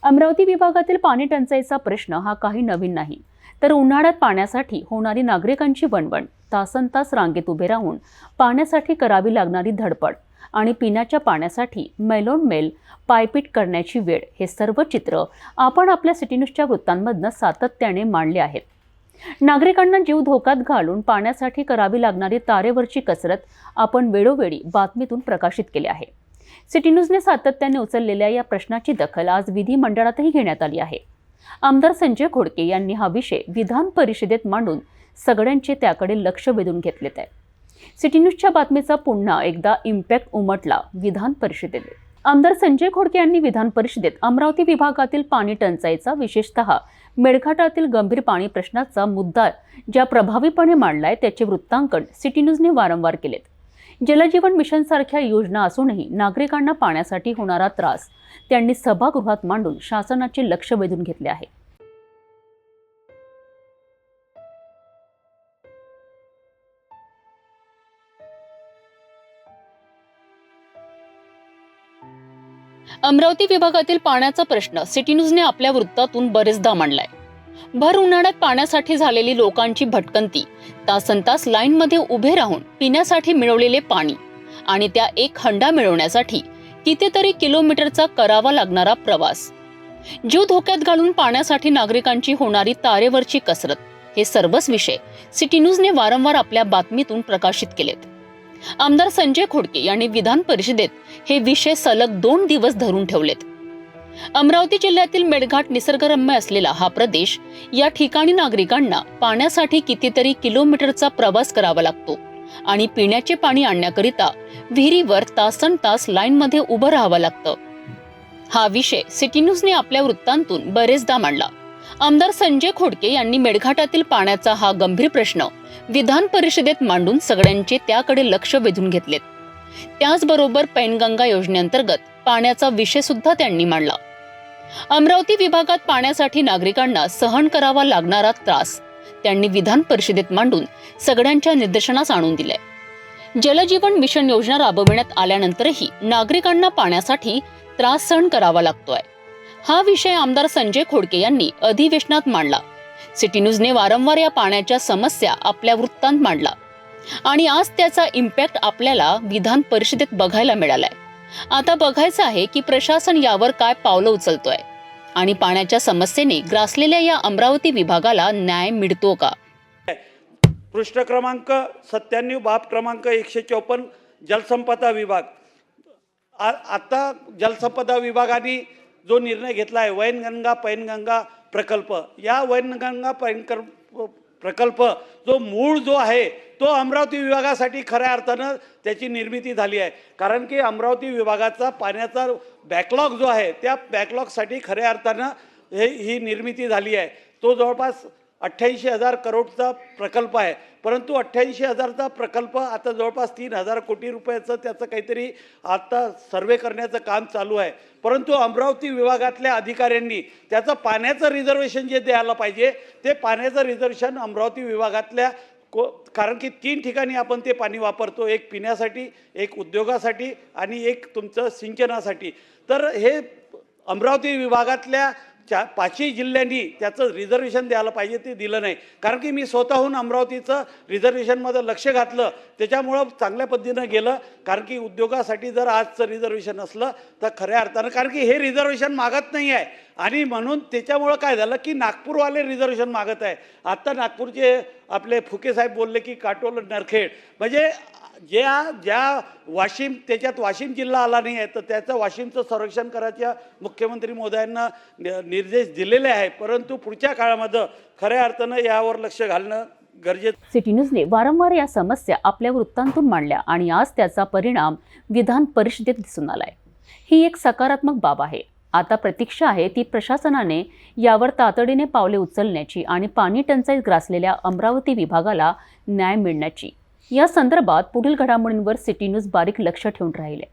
अमरावती विभागातील पाणी टंचाईचा प्रश्न हा काही नवीन नाही, तर उन्हाळ्यात पाण्यासाठी होणारी नागरिकांची वणवण, तासनतास रांगेत उभे राहून पाण्यासाठी करावी लागणारी धडपड आणि पिण्याच्या पाण्यासाठी मैलोन मैल पायपीट करण्याची वेळ, हे सर्व चित्र आपण आपल्या सिटी न्यूजच्या वृत्तांमधून सातत्याने मांडले आहेत. नागरिकांना जीव धोक्यात घालून पाण्यासाठी करावी लागणारी तारेवरची कसरत आपण वेळोवेळी बातमीतून प्रकाशित केली आहे. सिटी न्यूजने सातत्याने उचललेल्या या प्रश्नाची दखल आज विधिमंडळातही घेण्यात आली आहे. आमदार संजय खोडके यांनी हा विषय विधान परिषदेत मांडून सगळ्यांचे त्याकडे लक्ष वेधून घेतले आहे. सिटी न्यूजच्या बातमीचा पुन्हा एकदा इम्पॅक्ट उमटला विधान परिषदेत. आमदार संजय खोडके यांनी विधान परिषदेत अमरावती विभागातील पाणी टंचाईचा, विशेषतः मेळघाटातील गंभीर पाणी प्रश्नाचा मुद्दा ज्या प्रभावीपणे मांडलाय त्याचे वृत्तांकन सिटी न्यूजने वारंवार केलेत. जलजीवन मिशन सारख्या योजना असूनही नागरिकांना पाण्यासाठी होणारा त्रास त्यांनी सभागृहात मांडून शासनाचे लक्ष वेधून घेतले आहे. अमरावती विभागातील पाण्याचा प्रश्न सिटी न्यूजने आपल्या वृत्तातून बरेचदा मांडलाय. भर उन्हाळ्यात पाण्यासाठी झालेली लोकांची भटकंती, तासनतास लाईनमध्ये उभे राहून पिण्यासाठी मिळवलेले पाणी आणि त्या एक हंडा मिळवण्यासाठी कितीतरी किलोमीटरचा करावा लागणारा प्रवास, जीव धोक्यात घालून पाण्यासाठी नागरिकांची होणारी तारेवरची कसरत, हे सर्वच विषय सिटी न्यूजने वारंवार आपल्या बातमीतून प्रकाशित केलेत. आमदार संजय खोडके यांनी विधान परिषदेत हे विषय सलग 2 दिवस धरून ठेवलेत. अमरावती जिल्ह्यातील मेळघाट निसर्गरम्य असलेला हा प्रदेश, या ठिकाणी नागरिकांना पाण्यासाठी कितीतरी किलोमीटरचा प्रवास करावा लागतो आणि पिण्याचे पाणी आणण्याकरिता विहिरीवर तासनतास लाईनमध्ये उभं राहावं लागतं. हा विषय सिटी न्यूजने आपल्या वृत्तांतून बरेचदा मांडला. आमदार संजय खोडके यांनी मेळघाटातील पाण्याचा हा गंभीर प्रश्न विधान परिषदेत मांडून सगळ्यांचे त्याकडे लक्ष वेधून घेतलेत. त्याचबरोबर पैनगंगा योजनेअंतर्गत पाण्याचा विषय सुद्धा त्यांनी मांडला. अमरावती विभागात पाण्यासाठी नागरिकांना सहन करावा लागणारा त्रास त्यांनी विधान परिषदेत मांडून सगळ्यांच्या निदर्शनास आणून दिलाय. जलजीवन मिशन योजना राबविण्यात आल्यानंतरही नागरिकांना पाण्यासाठी त्रास सहन करावा लागतोय. हा विषय आमदार संजय खोडके यांनी अधिवेशनात मांडला. सिटी न्यूजने वारंवार या पाण्याच्या समस्या आपल्या वृत्तांत मांडला आणि आज त्याचा इम्पॅक्ट आपल्याला विधान परिषदेत बघायला मिळालाय. आता बघायचं आहे की प्रशासन यावर काय पावलं उचलतोय आणि पाण्याच्या समस्येने ग्रासलेल्या या अमरावती विभागाला न्याय मिळतो का. पृष्ठ क्रमांक 97, बाब क्रमांक 154, जलसंपदा विभाग. आता जलसंपदा विभागाने जो निर्णय घेतला आहे, वैनगंगा पैनगंगा प्रकल्प, या वैनगंगा प्रकल्प जो मूळ जो आहे तो अमरावती विभागासाठी खऱ्या अर्थानं त्याची निर्मिती झाली आहे. कारण की अमरावती विभागाचा पाण्याचा बॅकलॉग जो आहे, त्या बॅकलॉगसाठी खऱ्या अर्थानं ही निर्मिती झाली आहे. तो जवळपास 88,000 करोडचा प्रकल्प आहे. परंतु 88,000चा प्रकल्प आता जवळपास 3,000 कोटी रुपयाचं त्याचं काहीतरी आता सर्वे करण्याचं काम चालू आहे. परंतु अमरावती विभागातल्या अधिकाऱ्यांनी त्याचं पाण्याचं रिझर्वेशन जे द्यायला पाहिजे, ते पाण्याचं रिझर्वेशन अमरावती विभागातल्या कारण की 3 ठिकाणी आपण ते पाणी वापरतो, एक पिण्यासाठी, एक उद्योगासाठी आणि एक तुमचं सिंचनासाठी. तर हे अमरावती विभागातल्या 5ही जिल्ह्यांनी त्याचं रिझर्वेशन द्यायला पाहिजे, ते दिलं नाही. कारण की मी स्वतःहून अमरावतीचं रिझर्वेशनमध्ये लक्ष घातलं, त्याच्यामुळं चांगल्या पद्धतीनं गेलं. कारण की उद्योगासाठी जर आजचं रिझर्वेशन असलं तर खऱ्या अर्थानं, कारण की हे रिझर्वेशन मागत नाही आहे आणि म्हणून त्याच्यामुळं काय झालं की नागपूरवाले रिझर्वेशन मागत आहे. आत्ता नागपूरचे आपले फुके साहेब बोलले की काटोल नरखेड, म्हणजे ज्या वाशिम, त्याच्यात वाशिम जिल्हा आला नाही आहे, तर त्याचं वाशिमचं संरक्षण करायच्या मुख्यमंत्री महोदयांना निर्देश दिलेले आहे. परंतु पुढच्या काळामध्ये खऱ्या अर्थानं यावर लक्ष घालणं गरजेचं. सिटी न्यूजने वारंवार या समस्या आपल्या वृत्तांतून मांडल्या आणि आज त्याचा परिणाम विधान परिषदेत दिसून आलाय. ही एक सकारात्मक बाब आहे. आता प्रतीक्षा आहे ती प्रशासनाने यावर तातडीने पावले उचलण्याची आणि पाणी टंचाईत ग्रासलेल्या अमरावती विभागाला न्याय मिळण्याची. या संदर्भात पुढील घडामोडींवर सिटी न्यूज बारीक लक्ष ठेवून राहिले.